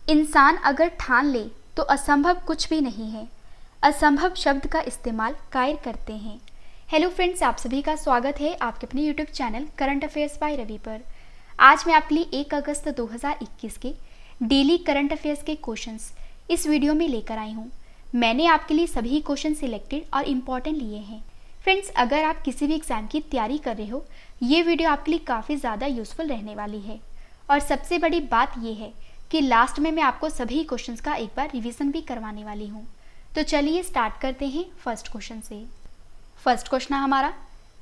इंसान अगर ठान ले तो असंभव कुछ भी नहीं है। असंभव शब्द का इस्तेमाल कायर करते हैं। हेलो फ्रेंड्स, आप सभी का स्वागत है आपके अपने YouTube channel current affairs by Ravi पर। आज मैं आपके लिए 1 अगस्त 2021 के डेली करंट अफेयर्स के क्वेश्चंस इस वीडियो में लेकर आई हूँ। मैंने आपके लिए सभी क्वेश्चन सिलेक्टेड और इम्पॉर्टेंट लिए हैं। फ्रेंड्स, अगर आप किसी भी एग्जाम की तैयारी कर रहे हो, ये वीडियो आपके लिए काफ़ी ज़्यादा यूजफुल रहने वाली है। और सबसे बड़ी बात यह है कि लास्ट में मैं आपको सभी क्वेश्चंस का एक बार रिवीजन भी करवाने वाली हूँ। तो चलिए स्टार्ट करते हैं फर्स्ट क्वेश्चन से। फर्स्ट क्वेश्चन है हमारा,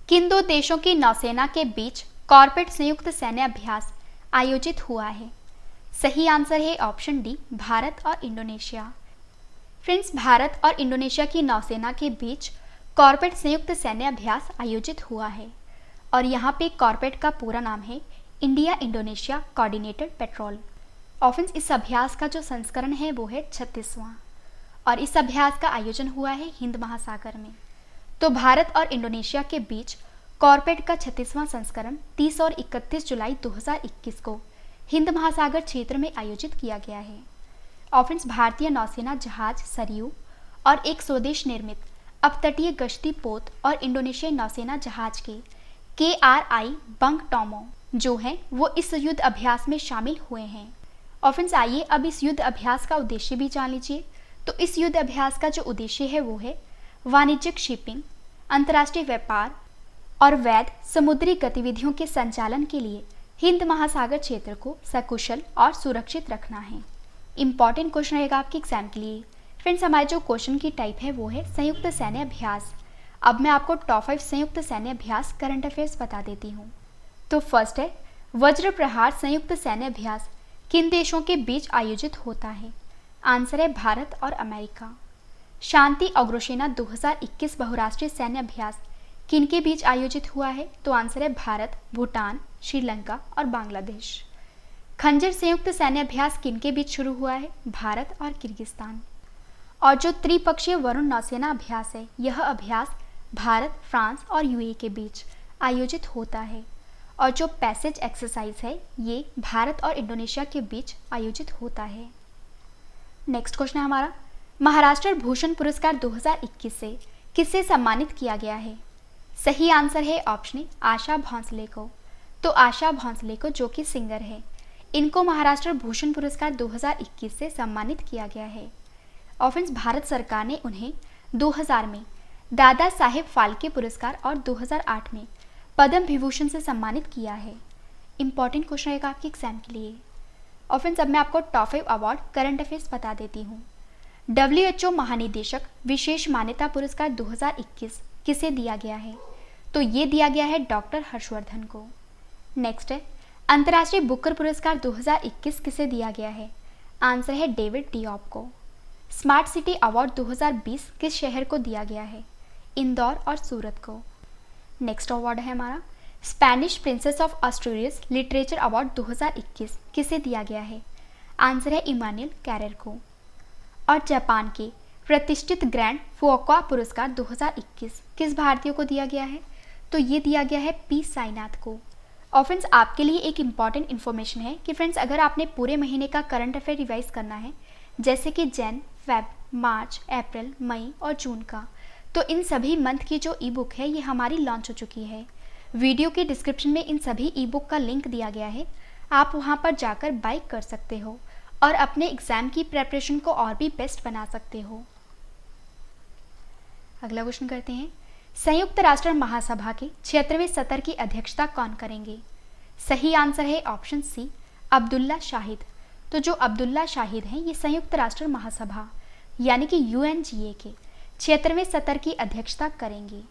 किन दो देशों की नौसेना के बीच कॉर्पेट संयुक्त सैन्य अभ्यास आयोजित हुआ है? सही आंसर है ऑप्शन डी, भारत और इंडोनेशिया। फ्रेंड्स, भारत और इंडोनेशिया की नौसेना के बीच कॉर्पेट संयुक्त सैन्य अभ्यास आयोजित हुआ है। और यहाँ पे कॉर्पेट का पूरा नाम है इंडिया इंडोनेशिया कोऑर्डिनेटेड पेट्रोल। और फ्रेंड्स, इस अभ्यास का जो संस्करण है वो है 36वां और इस अभ्यास का आयोजन हुआ है हिंद महासागर में। तो भारत और इंडोनेशिया के बीच कॉर्पेट का 36वां संस्करण 30 और 31 जुलाई 2021 को हिंद महासागर क्षेत्र में आयोजित किया गया है। और फ्रेंड्स, भारतीय नौसेना जहाज सरयू और एक स्वदेश निर्मित अपतटीय गश्ती पोत और इंडोनेशियाई नौसेना जहाज के KRI बंग टोमो जो हैं वो इस युद्ध अभ्यास में शामिल हुए हैं। और फ्रेंड्स, आइए अब इस युद्ध अभ्यास का उद्देश्य भी जान लीजिए। तो इस युद्ध अभ्यास का जो उद्देश्य है वो है वाणिज्यिक शिपिंग, अंतर्राष्ट्रीय व्यापार और वैध समुद्री गतिविधियों के संचालन के लिए हिंद महासागर क्षेत्र को सकुशल और सुरक्षित रखना है। इंपॉर्टेंट क्वेश्चन रहेगा आपके एग्जाम के लिए। फ्रेंड्स, हमारे जो क्वेश्चन की टाइप है वो है संयुक्त सैन्य अभ्यास। अब मैं आपको टॉप 5 संयुक्त सैन्य अभ्यास करंट अफेयर्स बता देती हूँ। तो फर्स्ट है, वज्र प्रहार संयुक्त सैन्य अभ्यास किन देशों के बीच आयोजित होता है? आंसर है भारत और अमेरिका। शांति अग्रसेना 2021 बहुराष्ट्रीय सैन्य अभ्यास किन के बीच आयोजित हुआ है? तो आंसर है भारत, भूटान, श्रीलंका और बांग्लादेश। खंजर संयुक्त सैन्य अभ्यास किन के बीच शुरू हुआ है? भारत और किर्गिस्तान। और जो त्रिपक्षीय वरुण नौसेना अभ्यास है, यह अभ्यास भारत, फ्रांस और UAE के बीच आयोजित होता है। और जो पैसेज एक्सरसाइज है ये भारत और इंडोनेशिया के बीच आयोजित होता है। नेक्स्ट क्वेश्चन है हमारा, महाराष्ट्र भूषण पुरस्कार 2021 से किसे सम्मानित किया गया है? सही आंसर है ऑप्शन ए, आशा भोंसले को। तो आशा भोंसले को, जो कि सिंगर है, इनको महाराष्ट्र भूषण पुरस्कार 2021 से सम्मानित किया गया है। और फ्रेंड्स, भारत सरकार ने उन्हें 2000 में दादा साहेब फाल्के पुरस्कार और 2008 में पद्म विभूषण से सम्मानित किया है। इंपॉर्टेंट क्वेश्चन रहेगा आपके एग्जाम के लिए। और फ्रेंड्स, अब मैं आपको टॉप 5 अवार्ड करंट अफेयर्स बता देती हूँ। WHO महानिदेशक विशेष मान्यता पुरस्कार 2021 किसे दिया गया है? तो ये दिया गया है डॉक्टर हर्षवर्धन को। नेक्स्ट है, अंतर्राष्ट्रीय बुकर पुरस्कार 2021 किसे दिया गया है? आंसर है डेविड डिऑप को। स्मार्ट सिटी अवार्ड 2020 किस शहर को दिया गया है? इंदौर और सूरत को। नेक्स्ट अवार्ड है हमारा, Spanish princess of Asturias literature award 2021 किसे दिया गया है? आंसर है इमानुएल कैरेर को। और जापान के प्रतिष्ठित ग्रैंड फुकुओका पुरस्कार 2021 किस भारतीय को दिया गया है? तो ये दिया गया है पी साईनाथ को। और फ्रेंड्स, आपके लिए एक इम्पॉर्टेंट इन्फॉर्मेशन है कि फ्रेंड्स, अगर आपने पूरे महीने का करंट अफेयर रिवाइज करना है, जैसे कि जैन, फेब, मार्च, अप्रैल, मई और जून का, तो इन सभी मंथ की जो ई बुक है ये हमारी लॉन्च हो चुकी है। वीडियो के डिस्क्रिप्शन में इन सभी ई बुक का लिंक दिया गया है, आप वहाँ पर जाकर बाय कर सकते हो और अपने एग्जाम की प्रेपरेशन को और भी बेस्ट बना सकते हो। अगला क्वेश्चन करते हैं, संयुक्त राष्ट्र महासभा के 76वें सत्र की अध्यक्षता कौन करेंगे? सही आंसर है ऑप्शन सी, अब्दुल्ला शाहिद। तो जो अब्दुल्ला शाहिद हैं ये संयुक्त राष्ट्र महासभा यानी कि UNGA के 76वें सत्र की अध्यक्षता करेंगे।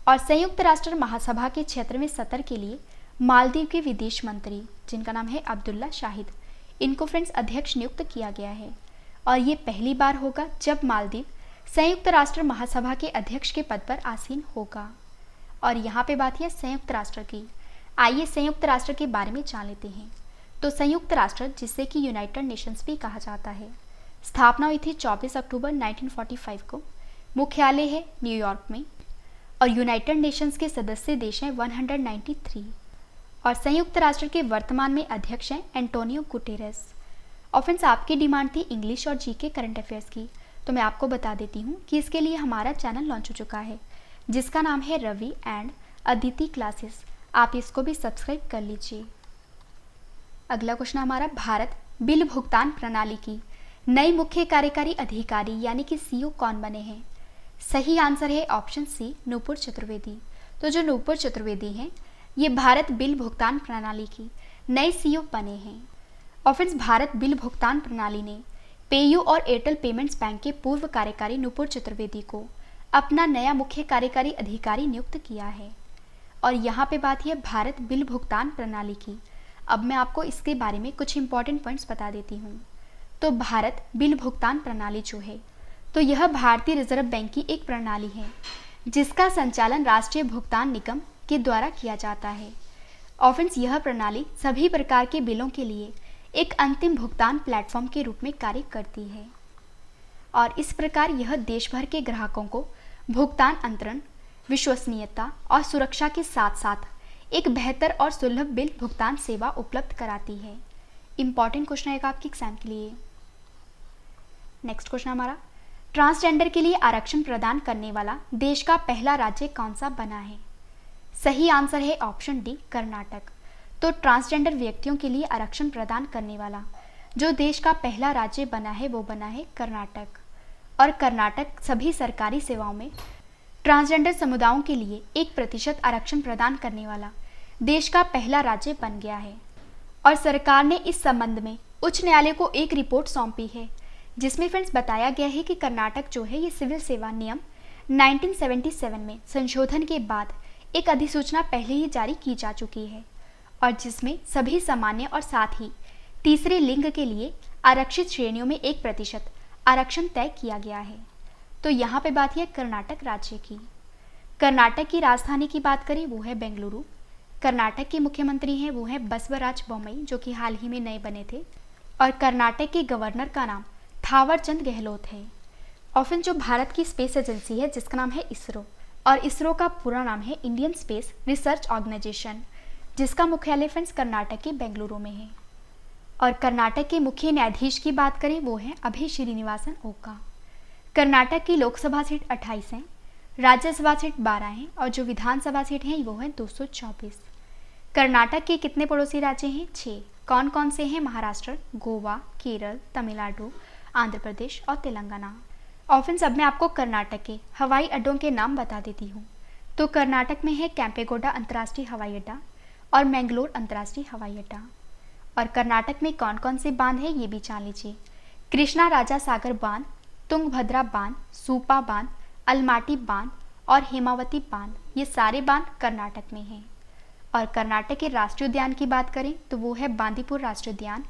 और संयुक्त राष्ट्र महासभा के 76वें सत्र के लिए मालदीव के विदेश मंत्री, जिनका नाम है अब्दुल्ला शाहिद, इनको फ्रेंड्स अध्यक्ष नियुक्त किया गया है। और ये पहली बार होगा जब मालदीव संयुक्त राष्ट्र महासभा के अध्यक्ष के पद पर आसीन होगा। और यहाँ पे बात है संयुक्त राष्ट्र की। आइए संयुक्त राष्ट्र के बारे में जान लेते हैं। तो संयुक्त राष्ट्र, जिसे कि यूनाइटेड नेशंस भी कहा जाता है, स्थापना हुई थी 24 अक्टूबर 1945 को। मुख्यालय है न्यूयॉर्क में और यूनाइटेड नेशंस के सदस्य देश हैं 193। और संयुक्त राष्ट्र के वर्तमान में अध्यक्ष हैं एंटोनियो गुटेरेस। और फ्रेंड्स आपकी डिमांड थी इंग्लिश और जीके करंट अफेयर्स की, तो मैं आपको बता देती हूँ कि इसके लिए हमारा चैनल लॉन्च हो चुका है जिसका नाम है रवि एंड अदिति क्लासेस। आप इसको भी सब्सक्राइब कर लीजिए। अगला क्वेश्चन हमारा, भारत बिल भुगतान प्रणाली की नई मुख्य कार्यकारी अधिकारी यानी कि सीईओ कौन बने हैं? सही आंसर है ऑप्शन सी, नूपुर चतुर्वेदी। तो जो नूपुर चतुर्वेदी हैं ये भारत बिल भुगतान प्रणाली की नए सीईओ बने हैं। और फ्रेंड्स भारत बिल भुगतान प्रणाली ने पेयू और एयरटेल पेमेंट्स बैंक के पूर्व कार्यकारी नूपुर चतुर्वेदी को अपना नया मुख्य कार्यकारी अधिकारी नियुक्त किया है। और यहाँ पे बात है भारत बिल भुगतान प्रणाली की। अब मैं आपको इसके बारे में कुछ इंपॉर्टेंट पॉइंट्स बता देती हूँ। तो भारत बिल भुगतान प्रणाली जो है तो यह भारतीय रिजर्व बैंक की एक प्रणाली है जिसका संचालन राष्ट्रीय भुगतान निगम के द्वारा किया जाता है। और फ्रेंड्स यह प्रणाली सभी प्रकार के बिलों के लिए एक अंतिम भुगतान प्लेटफॉर्म के रूप में कार्य करती है और इस प्रकार यह देश भर के ग्राहकों को भुगतान अंतरण, विश्वसनीयता और सुरक्षा के साथ साथ एक बेहतर और सुलभ बिल भुगतान सेवा उपलब्ध कराती है। इंपॉर्टेंट क्वेश्चन आएगा आपके एग्जाम के लिए। नेक्स्ट क्वेश्चन हमारा, ट्रांसजेंडर के लिए आरक्षण प्रदान करने वाला देश का पहला राज्य कौन सा बना है? सही आंसर है ऑप्शन डी, कर्नाटक। तो ट्रांसजेंडर व्यक्तियों के लिए आरक्षण प्रदान करने वाला जो देश का पहला राज्य बना है वो बना है कर्नाटक। और कर्नाटक सभी सरकारी सेवाओं में ट्रांसजेंडर समुदायों के लिए 1% आरक्षण प्रदान करने वाला देश का पहला राज्य बन गया है। और सरकार ने इस संबंध में उच्च न्यायालय को एक रिपोर्ट सौंपी है जिसमें फ्रेंड्स बताया गया है कि कर्नाटक जो है ये सिविल सेवा नियम 1977 में संशोधन के बाद एक अधिसूचना पहले ही जारी की जा चुकी है और जिसमें सभी सामान्य और साथ ही तीसरे लिंग के लिए आरक्षित श्रेणियों में 1% आरक्षण तय किया गया है। तो यहाँ पे बात है कर्नाटक राज्य की। कर्नाटक की राजधानी की बात करें वो है बेंगलुरु। कर्नाटक के मुख्यमंत्री हैं वो हैं बसवराज बोम्मई जो कि हाल ही में नए बने थे। और कर्नाटक के गवर्नर का नाम थावरचंद गहलोत है। और फिर जो भारत की स्पेस एजेंसी है जिसका नाम है इसरो, और इसरो का पूरा नाम है इंडियन स्पेस रिसर्च ऑर्गेनाइजेशन, जिसका मुख्यालय फ्रेंड्स कर्नाटक के बेंगलुरु में है। और कर्नाटक के मुख्य न्यायाधीश की बात करें वो है अभय श्रीनिवासन ओका। कर्नाटक की लोकसभा सीट 28 हैं, राज्यसभा सीट 12 हैं और जो विधानसभा सीट हैं वो है 224। कर्नाटक के कितने पड़ोसी राज्य हैं? 6। कौन कौन से हैं? महाराष्ट्र, गोवा, केरल, तमिलनाडु, आंध्र प्रदेश और तेलंगाना। और फ्रेंड्स अब मैं आपको कर्नाटक के हवाई अड्डों के नाम बता देती हूँ। तो कर्नाटक में है केम्पेगौड़ा अंतर्राष्ट्रीय हवाई अड्डा और मैंगलोर अंतर्राष्ट्रीय हवाई अड्डा। और कर्नाटक में कौन कौन से बांध है ये भी जान लीजिए। कृष्णा राजा सागर बांध, तुंगभद्रा बांध, सूपा बांध, अलमाटी बांध और हेमावती बांध, ये सारे बांध कर्नाटक में हैं। और कर्नाटक के राष्ट्रीय उद्यान की बात करें तो वो है बांदीपुर राष्ट्रीय उद्यान,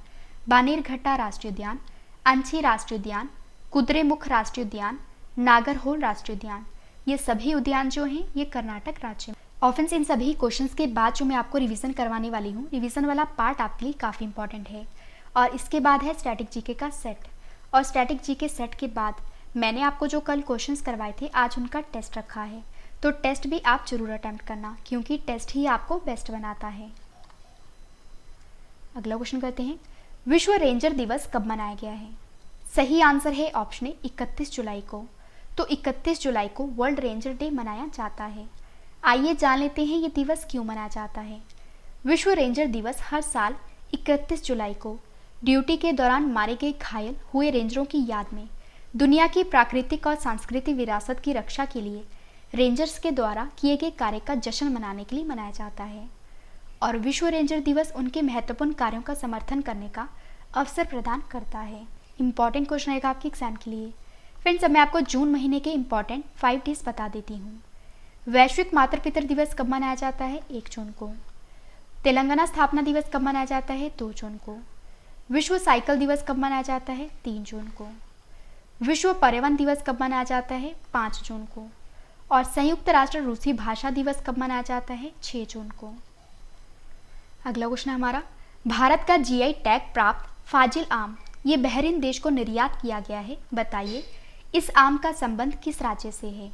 बानेरघट्टा राष्ट्रीय उद्यान, अंची राष्ट्रीय उद्यान, कुद्रेमुख राष्ट्रीय उद्यान, नागरहोल राष्ट्रीय उद्यान। ये सभी उद्यान जो हैं ये कर्नाटक राज्य में। और फ्रेंड्स इन सभी क्वेश्चंस के बाद जो मैं आपको रिवीजन करवाने वाली हूँ, रिवीजन वाला पार्ट आपके लिए काफ़ी इंपॉर्टेंट है। और इसके बाद है स्टैटिक जीके का सेट। और स्टैटिक जीके सेट के बाद मैंने आपको जो कल क्वेश्चंस करवाए थे आज उनका टेस्ट रखा है। तो टेस्ट भी आप जरूर अटेम्प्ट करना क्योंकि टेस्ट ही आपको बेस्ट बनाता है। अगला क्वेश्चन करते हैं, विश्व रेंजर दिवस कब मनाया गया है? सही आंसर है ऑप्शन ए, 31 जुलाई को। तो 31 जुलाई को वर्ल्ड रेंजर डे मनाया जाता है। आइए जान लेते हैं ये दिवस क्यों मनाया जाता है। विश्व रेंजर दिवस हर साल 31 जुलाई को ड्यूटी के दौरान मारे गए घायल हुए रेंजरों की याद में दुनिया की प्राकृतिक और सांस्कृतिक विरासत की रक्षा के लिए रेंजर्स के द्वारा किए गए कार्य का जश्न मनाने के लिए मनाया जाता है। और विश्व रेंजर दिवस उनके महत्वपूर्ण कार्यों का समर्थन करने का अवसर प्रदान करता है। इंपॉर्टेंट क्वेश्चन आएगा आपके एग्जाम के लिए। फ्रेंड्स अब मैं आपको जून महीने के इंपॉर्टेंट 5 डेज बता देती हूँ। वैश्विक मातृ पितृ दिवस कब मनाया जाता है? 1 जून को। तेलंगाना स्थापना दिवस कब मनाया जाता है? 2 जून को। विश्व साइकिल दिवस कब मनाया जाता है? 3 जून को। विश्व पर्यावरण दिवस कब मनाया जाता है? 5 जून को। और संयुक्त राष्ट्र रूसी भाषा दिवस कब मनाया जाता है? 6 जून को। अगला क्वेश्चन है हमारा, भारत का जीआई टैग प्राप्त फाजिल आम ये बहरीन देश को निर्यात किया गया है, बताइए इस आम का संबंध किस राज्य से है?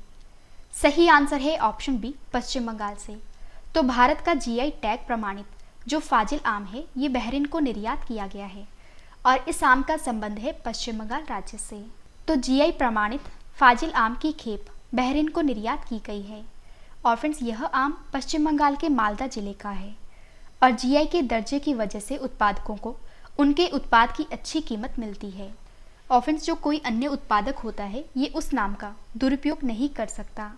सही आंसर है ऑप्शन बी, पश्चिम बंगाल से। तो भारत का जीआई टैग प्रमाणित जो फाजिल आम है ये बहरीन को निर्यात किया गया है और इस आम का संबंध है पश्चिम बंगाल राज्य से। तो जीआई प्रमाणित फाजिल आम की खेप बहरीन को निर्यात की गई है। और फ्रेंड्स यह आम पश्चिम बंगाल के मालदा जिले का है और जीआई के दर्जे की वजह से उत्पादकों को उनके उत्पाद की अच्छी कीमत मिलती है। और फ्रेंड्स जो कोई अन्य उत्पादक होता है ये उस नाम का दुरुपयोग नहीं कर सकता।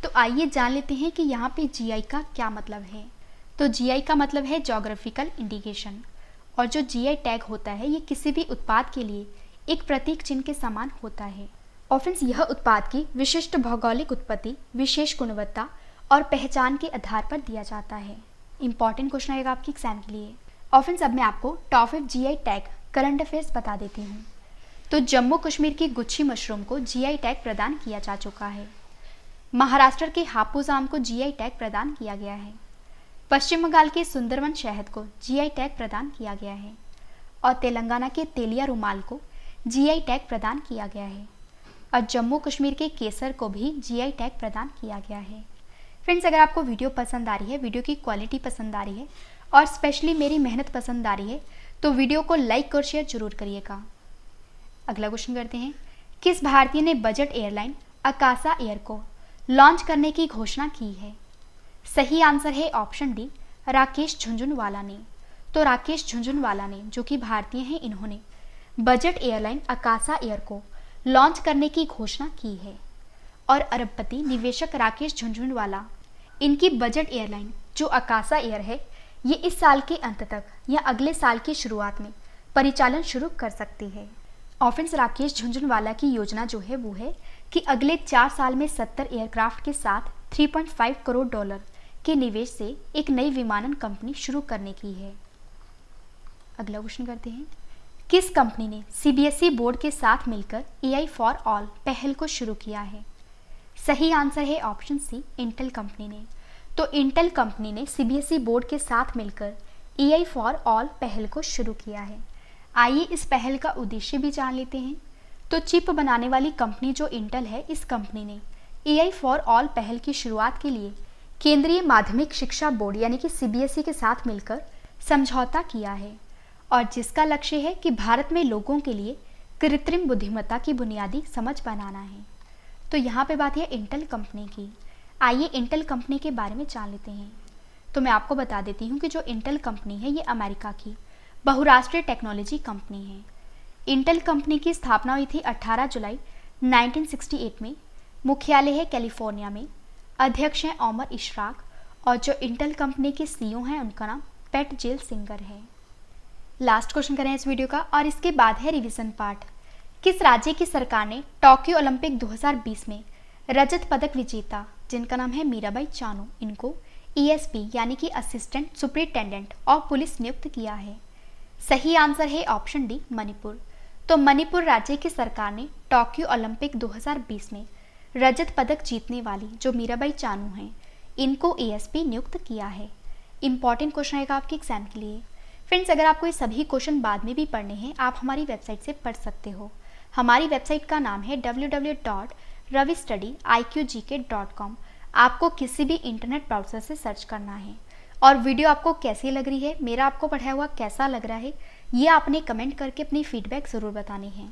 तो आइए जान लेते हैं कि यहाँ पे जीआई का क्या मतलब है। तो जीआई का मतलब है ज्योग्राफिकल इंडिकेशन और जो जीआई टैग होता है ये किसी भी उत्पाद के लिए एक प्रतीक चिन्ह के समान होता है। और फ्रेंड्स यह उत्पाद की विशिष्ट भौगोलिक उत्पत्ति, विशेष गुणवत्ता और पहचान के आधार पर दिया जाता है। इंपॉर्टेंट क्वेश्चन आएगा आपके एग्जाम के लिए। और फ्रेंड्स अब मैं आपको top 5 GI tag current affairs बता देती हूँ। तो जम्मू कश्मीर की गुच्छी मशरूम को जीआई टैग प्रदान किया जा चुका है। महाराष्ट्र के हापुस आम को जीआई टैग प्रदान किया गया है। पश्चिम बंगाल के सुंदरवन शहद को जीआई टैग प्रदान किया गया है और तेलंगाना के तेलिया रुमाल को जीआई टैग प्रदान किया गया है और जम्मू कश्मीर के केसर को भी जीआई टैग प्रदान किया गया है। फ्रेंड्स अगर आपको वीडियो पसंद आ रही है, वीडियो की क्वालिटी पसंद आ रही है और स्पेशली मेरी मेहनत पसंद आ रही है तो वीडियो को लाइक और शेयर जरूर करिएगा। अगला क्वेश्चन करते हैं, किस भारतीय ने बजट एयरलाइन अकासा एयर को लॉन्च करने की घोषणा की है? सही आंसर है ऑप्शन डी, राकेश झुनझुनवाला ने। तो राकेश झुनझुनवाला ने जो कि भारतीय हैं, इन्होंने बजट एयरलाइन अकासा एयर को लॉन्च करने की घोषणा की है और अरबपति निवेशक राकेश झुनझुनवाला इनकी बजट एयरलाइन जो अकासा एयर है ये इस साल के अंत तक या अगले साल की शुरुआत में परिचालन शुरू कर सकती है। और फ्रेंड्स राकेश झुनझुनवाला की योजना जो है वो है कि अगले 4 साल में 70 एयरक्राफ्ट के साथ 3.5 करोड़ डॉलर के निवेश से एक नई विमानन कंपनी शुरू करने की है। अगला क्वेश्चन करते हैं, किस कंपनी ने सीबीएसई बोर्ड के साथ मिलकर एआई फॉर ऑल पहल को शुरू किया है? सही आंसर है ऑप्शन सी, इंटेल कंपनी ने। तो इंटेल कंपनी ने सीबीएसई बोर्ड के साथ मिलकर एआई फॉर ऑल पहल को शुरू किया है। आइए इस पहल का उद्देश्य भी जान लेते हैं। तो चिप बनाने वाली कंपनी जो इंटेल है, इस कंपनी ने एआई फॉर ऑल पहल की शुरुआत के लिए केंद्रीय माध्यमिक शिक्षा बोर्ड यानी कि सीबीएसई के साथ मिलकर समझौता किया है और जिसका लक्ष्य है कि भारत में लोगों के लिए कृत्रिम बुद्धिमत्ता की बुनियादी समझ बनाना है। तो यहाँ पे बात है इंटेल कंपनी की। आइए इंटेल कंपनी के बारे में जान लेते हैं। तो मैं आपको बता देती हूँ कि जो इंटेल कंपनी है ये अमेरिका की बहुराष्ट्रीय टेक्नोलॉजी कंपनी है। इंटेल कंपनी की स्थापना हुई थी 18 जुलाई 1968 में। मुख्यालय है कैलिफोर्निया में। अध्यक्ष हैं ओमर इशराक और जो इंटेल कंपनी के सीईओ हैं उनका नाम पैट जेल सिंगर है। लास्ट क्वेश्चन करें इस वीडियो का और इसके बाद है रिवीजन पार्ट। किस राज्य की सरकार ने टोक्यो ओलंपिक 2020 में रजत पदक विजेता जिनका नाम है मीराबाई चानू, इनको ईएसपी यानी कि असिस्टेंट सुपरिटेंडेंट ऑफ पुलिस नियुक्त किया है? सही आंसर है ऑप्शन डी, मणिपुर। तो मणिपुर राज्य की सरकार ने टोक्यो ओलंपिक 2020 में रजत पदक जीतने वाली जो मीराबाई चानू हैं, इनको ईएसपी नियुक्त किया है। इंपॉर्टेंट क्वेश्चन आएगा आपके एग्जाम के लिए। फ्रेंड्स अगर आपको ये सभी क्वेश्चन बाद में भी पढ़ने हैं आप हमारी वेबसाइट से पढ़ सकते हो। हमारी वेबसाइट का नाम है www.ravistudy.iqgk.com। आपको किसी भी इंटरनेट ब्राउज़र से सर्च करना है। और वीडियो आपको कैसी लग रही है, मेरा आपको पढ़ाया हुआ कैसा लग रहा है, ये आपने कमेंट करके अपनी फीडबैक ज़रूर बतानी है।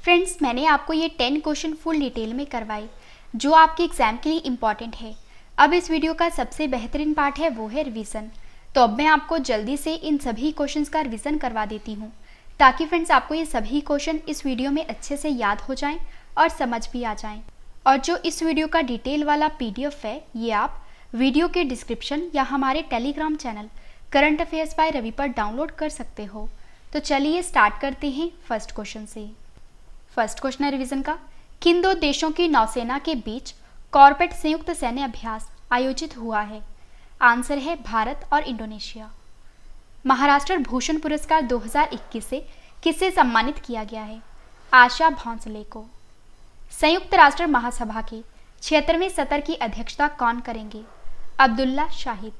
फ्रेंड्स मैंने आपको ये 10 क्वेश्चन फुल डिटेल में करवाए जो आपके एग्जाम के लिए इम्पॉर्टेंट है। अब इस वीडियो का सबसे बेहतरीन पार्ट है वो है रिवीजन। तो अब मैं आपको जल्दी से इन सभी क्वेश्चंस का रिवीजन करवा देती हूँ ताकि फ्रेंड्स आपको ये सभी क्वेश्चन इस वीडियो में अच्छे से याद हो जाएं और समझ भी आ जाएं। और जो इस वीडियो का डिटेल वाला पीडीएफ है ये आप वीडियो के डिस्क्रिप्शन या हमारे Telegram channel current affairs by Ravi पर डाउनलोड कर सकते हो। तो चलिए स्टार्ट करते हैं फर्स्ट क्वेश्चन से। फर्स्ट क्वेश्चन है रिवीजन का, किन 2 देशों की नौसेना के बीच कॉर्बेट संयुक्त सैन्य अभ्यास आयोजित हुआ है? आंसर है भारत और इंडोनेशिया। महाराष्ट्र भूषण पुरस्कार 2021 से किसे सम्मानित किया गया है? आशा भोंसले को। संयुक्त राष्ट्र महासभा के 76वें सत्र की अध्यक्षता कौन करेंगे? अब्दुल्ला शाहिद।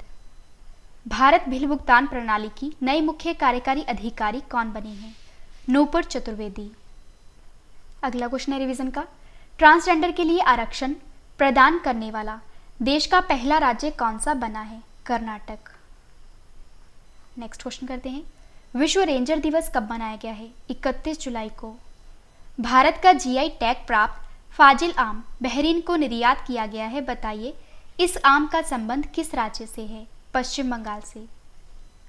भारत बिल भुगतान प्रणाली की नई मुख्य कार्यकारी अधिकारी कौन बनी है? नूपुर चतुर्वेदी। अगला क्वेश्चन है रिवीजन का, ट्रांसजेंडर के लिए आरक्षण प्रदान करने वाला देश का पहला राज्य कौन सा बना है? कर्नाटक। नेक्स्ट क्वेश्चन करते हैं, विश्व रेंजर दिवस कब मनाया गया है? 31 जुलाई को। भारत का जीआई टैग प्राप्त फाजिल आम बहरीन को निर्यात किया गया है, बताइए इस आम का संबंध किस राज्य से है? पश्चिम बंगाल से।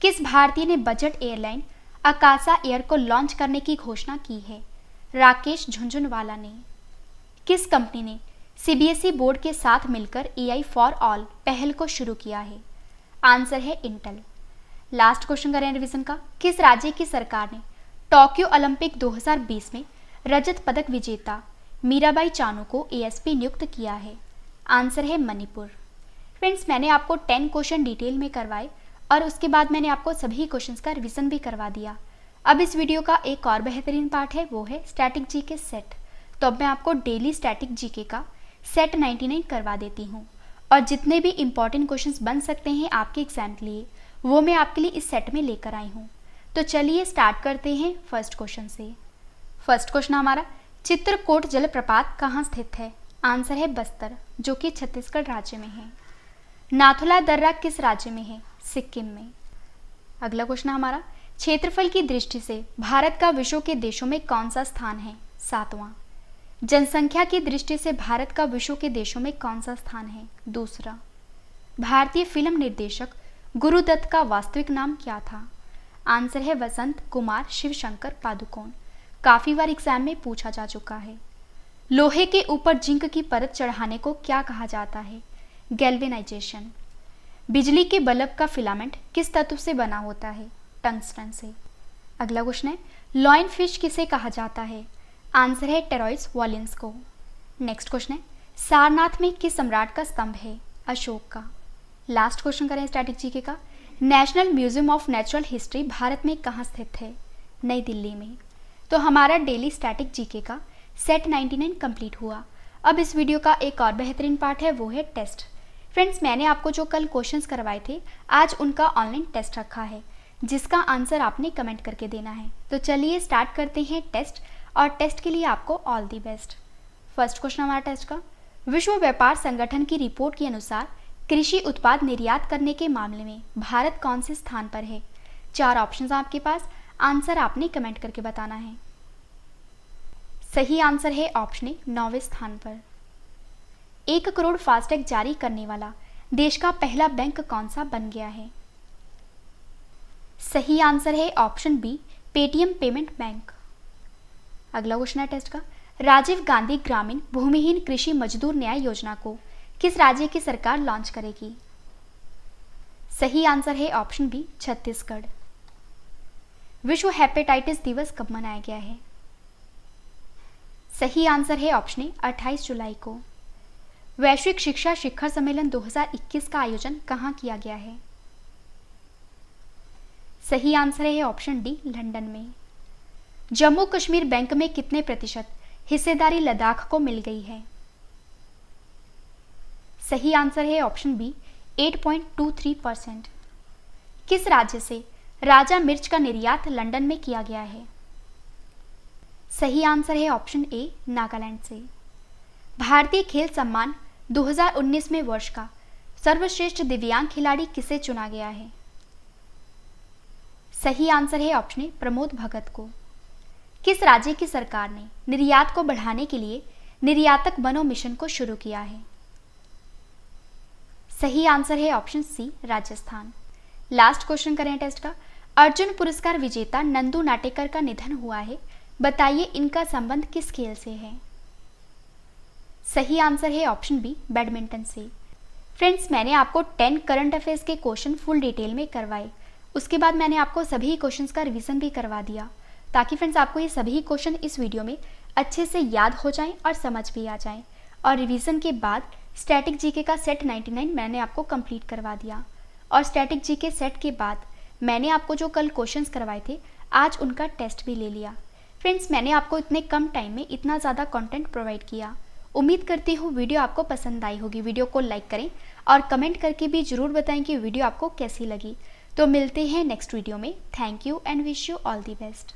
किस भारतीय ने बजट एयरलाइन आकाशा एयर को लॉन्च करने की घोषणा की है? राकेश झुनझुनवाला ने। किस कंपनी ने सीबीएसई बोर्ड के साथ मिलकर एआई फॉर ऑल पहल को शुरू किया है? आंसर है इंटेल। लास्ट क्वेश्चन करें रिवीजन का। किस राज्य की सरकार ने टोक्यो ओलंपिक 2020 में रजत पदक विजेता मीराबाई चानू को एएसपी नियुक्त किया है? आंसर है मणिपुर। फ्रेंड्स, मैंने आपको 10 क्वेश्चन डिटेल में करवाए और उसके बाद मैंने आपको सभी क्वेश्चंस का रिवीजन भी करवा दिया। अब इस वीडियो का एक और बेहतरीन पार्ट है, वो है स्टैटिक जीके सेट। तो अब मैं आपको डेली स्टैटिक जीके का सेट 99 करवा देती हूँ और जितने भी इंपॉर्टेंट क्वेश्चंस बन सकते हैं आपके एग्जाम के लिए वो मैं आपके लिए इस सेट में लेकर आई हूँ। तो चलिए स्टार्ट करते हैं फर्स्ट क्वेश्चन से। फर्स्ट क्वेश्चन हमारा, चित्रकूट जलप्रपात कहाँ स्थित है? आंसर है बस्तर, जो कि छत्तीसगढ़ राज्य में है। नाथुला दर्रा किस राज्य में है? सिक्किम में। अगला क्वेश्चन हमारा, क्षेत्रफल की दृष्टि से भारत का विश्व के देशों में कौन सा स्थान है? 7वां। जनसंख्या की दृष्टि से भारत का विश्व के देशों में कौन सा स्थान है? 2रा। भारतीय फिल्म निर्देशक गुरुदत्त का वास्तविक नाम क्या था? आंसर है वसंत कुमार शिवशंकर पादुकोण। काफी बार एग्जाम में पूछा जा चुका है। लोहे के ऊपर जिंक की परत चढ़ाने को क्या कहा जाता है? गैल्वेनाइजेशन। बिजली के बल्ब का फिलामेंट किस तत्व से बना होता है? टंगस्टन से। अगला क्वेश्चन है, लॉइन फिश किसे कहा जाता है? आंसर है टेरोइस वॉलिन्स को। नेक्स्ट क्वेश्चन है, सारनाथ में किस सम्राट का स्तंभ है? अशोक का। लास्ट क्वेश्चन करें स्टैटिक जीके का। National museum of natural history Bharat में कहाँ स्थित है? नई दिल्ली में। तो हमारा डेली स्टैटिक जीके का सेट 99 कंप्लीट हुआ। अब इस वीडियो का एक और बेहतरीन पार्ट है, वो है टेस्ट। फ्रेंड्स, मैंने आपको जो कल क्वेश्चंस करवाए थे आज उनका ऑनलाइन टेस्ट रखा है, जिसका आंसर आपने कमेंट करके देना है। तो चलिए स्टार्ट करते हैं टेस्ट, और टेस्ट के लिए आपको all the best. First question हमारा टेस्ट का, विश्व व्यापार संगठन की रिपोर्ट के अनुसार कृषि उत्पाद निर्यात करने के मामले में भारत कौन से स्थान पर है? 4 ऑप्शंस आपके पास, आंसर आपने कमेंट करके बताना है। सही आंसर है ऑप्शन ए, 9वें स्थान पर। 1 करोड़ फास्टैग जारी करने वाला देश का पहला बैंक कौन सा बन गया है? सही आंसर है option B, Paytm payment bank. अगला क्वेश्चन है टेस्ट का, राजीव गांधी ग्रामीण भूमिहीन कृषि मजदूर न्याय योजना को किस राज्य की सरकार लॉन्च करेगी? सही आंसर है ऑप्शन बी, छत्तीसगढ़। विश्व हेपेटाइटिस दिवस कब मनाया गया है? सही आंसर है ऑप्शन ए, 28 जुलाई को। वैश्विक शिक्षा शिखर सम्मेलन 2021 का आयोजन कहाँ किया गया है? सही आंसर है ऑप्शन डी, लंदन में। जम्मू कश्मीर बैंक में कितने प्रतिशत हिस्सेदारी लद्दाख को मिल गई है? सही आंसर है ऑप्शन बी, 8.23%। किस राज्य से राजा मिर्च का निर्यात लंदन में किया गया है? सही आंसर है ऑप्शन ए, नागालैंड से। भारतीय खेल सम्मान 2019 में वर्ष का सर्वश्रेष्ठ दिव्यांग खिलाड़ी किसे चुना गया है? सही आंसर है ऑप्शन ए, प्रमोद भगत को। किस राज्य की सरकार ने निर्यात को बढ़ाने के लिए निर्यातक बनो मिशन को शुरू किया है? सही आंसर है option C, Rajasthan. Last question करें टेस्ट का, अर्जुन पुरस्कार विजेता नंदू नाटेकर का निधन हुआ है, बताइए इनका संबंध किस खेल से है? सही आंसर है ऑप्शन बी, बैडमिंटन से। फ्रेंड्स, मैंने आपको 10 करंट अफेयर्स के क्वेश्चन फुल डिटेल में करवाए, उसके बाद मैंने आपको सभी क्वेश्चंस का रिवीजन भी करवा दिया, ताकि फ्रेंड्स आपको ये सभी क्वेश्चन इस वीडियो में अच्छे से याद हो जाएं और समझ भी आ जाएं। और रिवीजन के बाद स्टैटिक जीके का सेट 99 मैंने आपको कंप्लीट करवा दिया, और स्टैटिक जीके सेट के बाद मैंने आपको जो कल क्वेश्चंस करवाए थे आज उनका टेस्ट भी ले लिया। फ्रेंड्स, मैंने आपको इतने कम टाइम में इतना ज़्यादा कंटेंट प्रोवाइड किया। उम्मीद करती हूँ वीडियो आपको पसंद आई होगी। वीडियो को लाइक करें और कमेंट करके भी ज़रूर बताएं कि वीडियो आपको कैसी लगी। तो मिलते हैं नेक्स्ट वीडियो में। Thank you and wish you all the best.